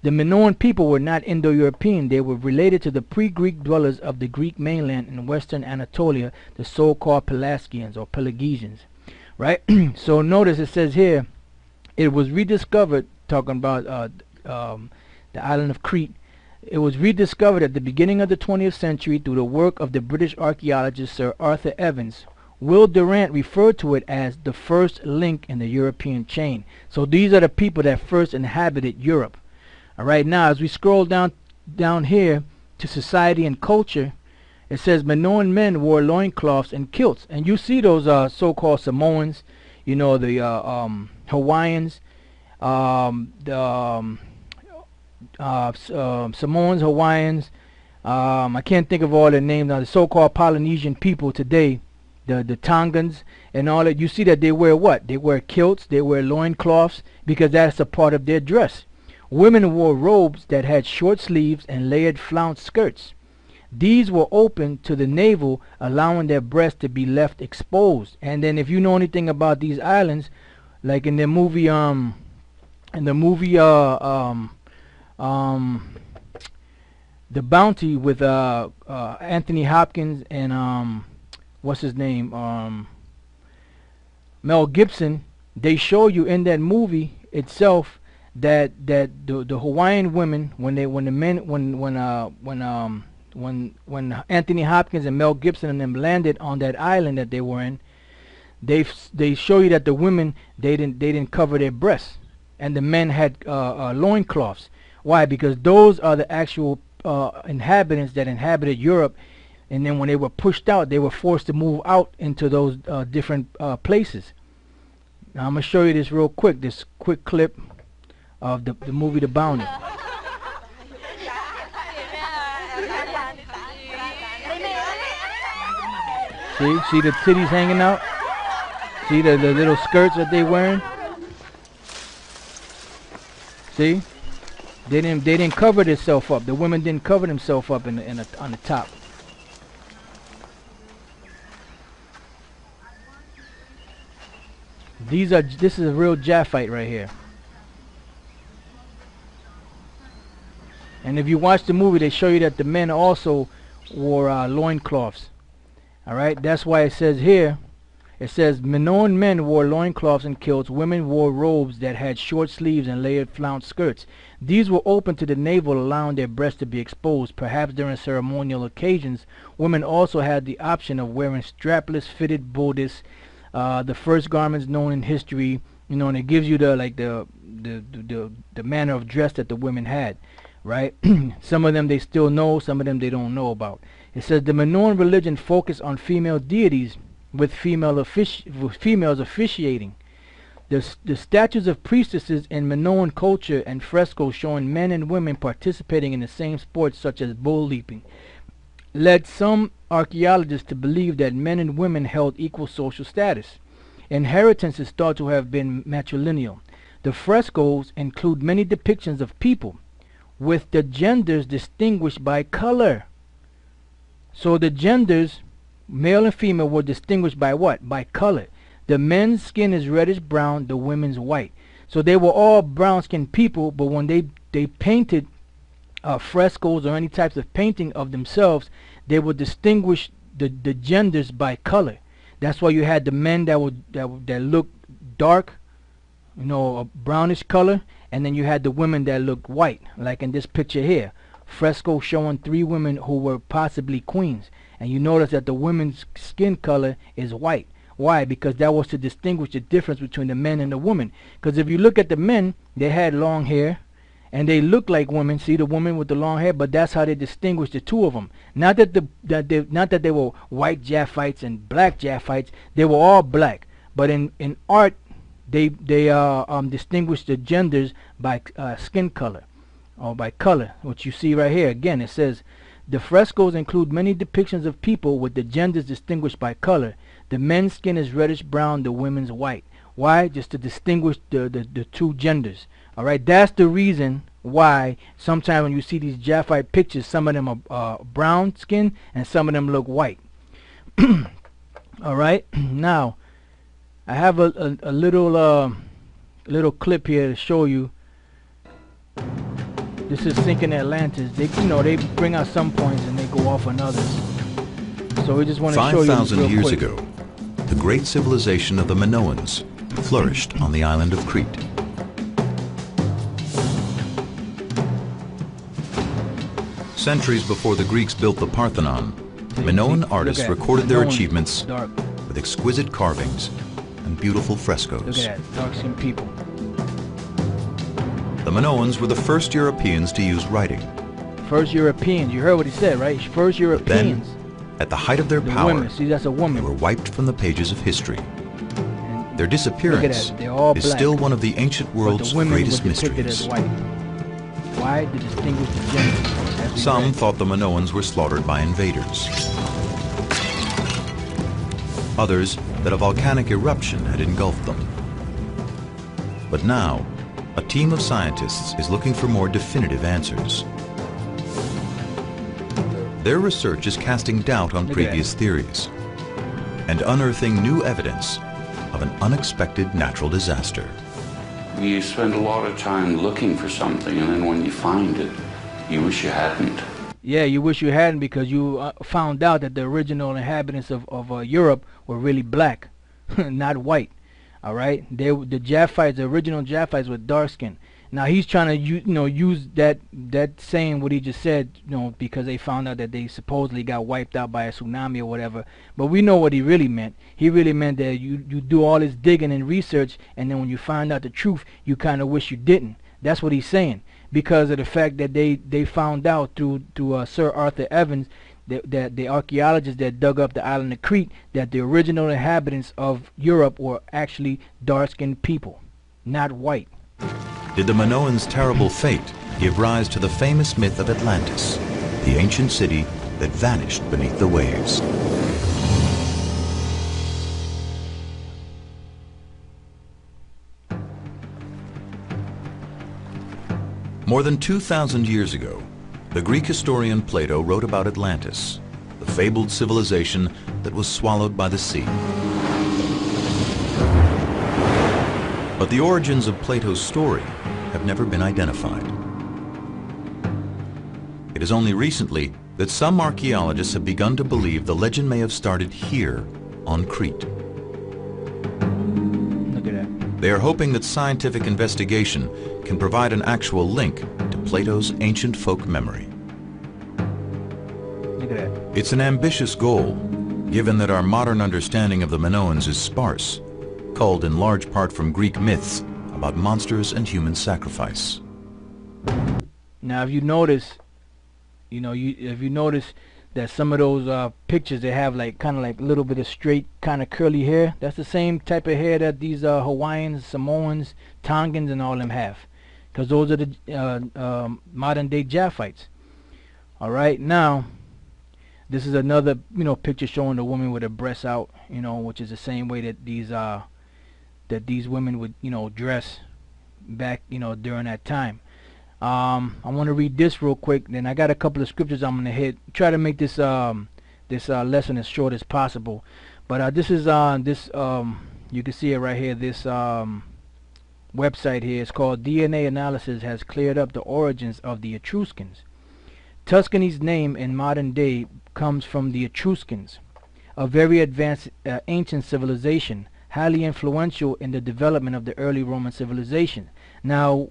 The Minoan people were not Indo-European. They were related to the pre-Greek dwellers of the Greek mainland in western Anatolia, the so-called Pelasgians or Pelagesians. Right? So notice it says here, it was rediscovered, talking about the island of Crete. It was rediscovered at the beginning of the 20th century through the work of the British archaeologist Sir Arthur Evans. Will Durant referred to it as the first link in the European chain. So these are the people that first inhabited Europe. All right, now as we scroll down here to society and culture, it says Minoan men wore loincloths and kilts, and you see those so-called Samoans, you know, the Hawaiians, Samoans, Hawaiians. I can't think of all their names now. The so-called Polynesian people today, the Tongans and all that. You see that they wear what? They wear kilts, they wear loincloths, because that's a part of their dress. Women wore robes that had short sleeves and layered flounce skirts. These were open to the navel, allowing their breasts to be left exposed. And then if you know anything about these islands, like in the movie The Bounty with Anthony Hopkins and what's his name, Mel Gibson, they show you in that movie itself that the Hawaiian women, when Anthony Hopkins and Mel Gibson and them landed on that island that they were in, they show you that the women, they didn't cover their breasts, and the men had loincloths. Why? Because those are the actual inhabitants that inhabited Europe, and then when they were pushed out, they were forced to move out into those different places. Now I'm gonna show you this real quick, this quick clip of the movie The Bounty. See the titties hanging out? See the little skirts that they wearing? See? They didn't cover themselves up. The women didn't cover themselves up on the top. This is a real Japhite right here. And if you watch the movie, they show you that the men also wore loincloths. Alright, that's why it says here, it says Minoan men wore loincloths and kilts. Women wore robes that had short sleeves and layered flounce skirts. These were open to the navel, allowing their breasts to be exposed. Perhaps during ceremonial occasions, women also had the option of wearing strapless fitted bodice, the first garments known in history, you know, and it gives you the manner of dress that the women had, right? Some of them they still know, some of them they don't know about. It says the Minoan religion focused on female deities with females officiating. The statues of priestesses in Minoan culture and frescoes showing men and women participating in the same sports such as bull leaping led some archaeologists to believe that men and women held equal social status. Inheritance is thought to have been matrilineal. The frescoes include many depictions of people with the genders distinguished by color. So the genders, male and female, were distinguished by what? By color. The men's skin is reddish brown, the women's white. So they were all brown skinned people, but when they painted frescoes or any types of painting of themselves, they would distinguish the genders by color. That's why you had the men that looked dark, you know, a brownish color, and then you had the women that looked white, like in this picture here. Fresco showing 3 women who were possibly queens, and you notice that the women's skin color is white. Why? Because that was to distinguish the difference between the men and the women. Because if you look at the men, they had long hair, and they look like women. See the woman with the long hair, but that's how they distinguished the two of them. Not that they were white Japhites and black Japhites. They were all black. But in art, they distinguished the genders by skin color or by color. What you see right here again, it says the frescoes include many depictions of people with the genders distinguished by color. The men's skin is reddish brown, the women's white. Why? Just to distinguish the two genders. Alright, that's the reason why sometimes when you see these Japhite pictures, some of them are brown skin and some of them look white. Alright, now I have a little clip here to show you This is sinking Atlantis. They, they bring out some points and they go off on others. So we just want to show you 5,000 years quick. ago, the great civilization of the Minoans flourished on the island of Crete. Centuries before the Greeks built the Parthenon, Minoan artists recorded their achievements with exquisite carvings and beautiful frescoes. Look at that, dark-skinned people. The Minoans were the first Europeans to use writing. First Europeans, you heard what he said, right? First Europeans. Then, at the height of their power, women. See, that's a woman. they were wiped from the pages of history. And Their disappearance they're all is black, still one of the ancient but world's the women greatest were depicted mysteries. as white. Why? To distinguish the genders. as we Some read. thought the Minoans were slaughtered by invaders. Others that a volcanic eruption had engulfed them. But now, a team of scientists is looking for more definitive answers. Their research is casting doubt on previous theories and unearthing new evidence of an unexpected natural disaster. You spend a lot of time looking for something, and then when you find it, you wish you hadn't. Yeah, you wish you hadn't, because you found out that the original inhabitants of Europe were really black, not white. All right, the Japhites, the original Japhites, were dark skinned. Now he's trying to use that saying what he just said, because they found out that they supposedly got wiped out by a tsunami or whatever. But we know what he really meant. He really meant that you do all this digging and research, and then when you find out the truth, you kind of wish you didn't. That's what he's saying, because of the fact that they found out through Sir Arthur Evans, that the archaeologists that dug up the island of Crete, that the original inhabitants of Europe were actually dark-skinned people, not white. Did the Minoans' terrible fate give rise to the famous myth of Atlantis, the ancient city that vanished beneath the waves? More than 2,000 years ago, the Greek historian Plato wrote about Atlantis, the fabled civilization that was swallowed by the sea. But the origins of Plato's story have never been identified. It is only recently that some archaeologists have begun to believe the legend may have started here on Crete. Look at that. They are hoping that scientific investigation can provide an actual link to Plato's ancient folk memory. Look at that. It's an ambitious goal, given that our modern understanding of the Minoans is sparse, culled in large part from Greek myths about monsters and human sacrifice. Now, if you notice, if you notice that some of those pictures, they have kind of like a little bit of straight, kind of curly hair. That's the same type of hair that these Hawaiians, Samoans, Tongans, and all them have, because those are the modern-day Japhites. All right, now this is another picture showing the woman with her breasts out, which is the same way that these women would dress back during that time. I want to read this real quick, then I got a couple of scriptures I'm going to hit. Try to make this lesson as short as possible. But this is you can see it right here, this website here. It's called DNA Analysis Has Cleared Up the Origins of the Etruscans. Tuscany's name in modern day comes from the Etruscans, a very advanced ancient civilization, highly influential in the development of the early Roman civilization. Now,